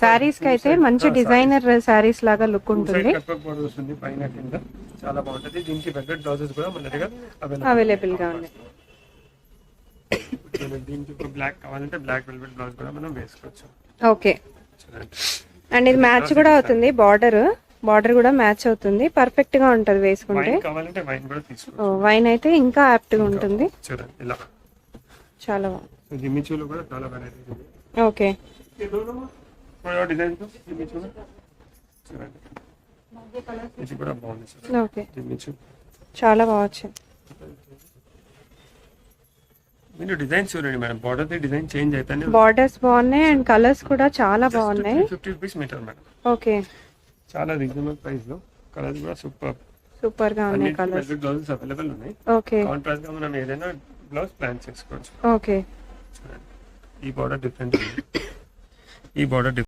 సారీస్ కి అయితే మంచి డిజైనర్ సారీస్ లాగా లుక్ ఉంటుంది. పైన కింద చాలా బాగుంటది. దీనికి వెల్వెట్ బ్లౌజెస్ కూడా మన దగ్గర అవైలబుల్ గా ఉన్నాయి. దీనికి బ్లాక్ కావాలంటే బ్లాక్ వెల్వెట్ బ్లౌజ్ కూడా మనం వేసుకోవచ్చు. ఓకే, అండ్ ఇది మ్యాచ్ కూడా అవుతుంది. బార్డర్ కూడా మ్యాచ్ అవుతుంది. పర్ఫెక్ట్ గా ఉంటది వేసుకుంటే. కావాలంటే వైన్ కూడా తీసుకోవచ్చు. వైన్ అయితే ఇంకా యాప్ట్ గా ఉంటుంది. చూడండి ఇలా చాలా బాగుంది. జిమ్మిచూలో కూడా చాలా వెరైటీ ఉంది. ఓకే, డిజైన్ చూడండి, ఇది కూడా బాగుంది సార్. ఓకే, జిమ్మిచూ చాలా బాగుంది. మీరు డిజైన్ చూడండి మేడం, బార్డర్ డిజైన్ చేంజ్ అవుతానే. బార్డర్స్ బాగున్నాయి అండ్ కలర్స్ కూడా చాలా బాగున్నాయి. 50 రూపీస్ మీటర్ మేడం. ఓకే, చాలా రీజనబుల్ ప్రైస్ లో. కలర్స్ కూడా సూపర్ గా ఉన్నాయి. కలర్స్ బ్లౌజెస్ అవైలబుల్ ఉన్నాయి. ఓకే, కాంట్రాస్ట్ గా మనం ఏదైనా బ్లౌజ్ ప్లాన్ చేసుకోవచ్చు. ఓకే, ఈ బార్డర్ డిఫరెంట్, ఈ బార్డర్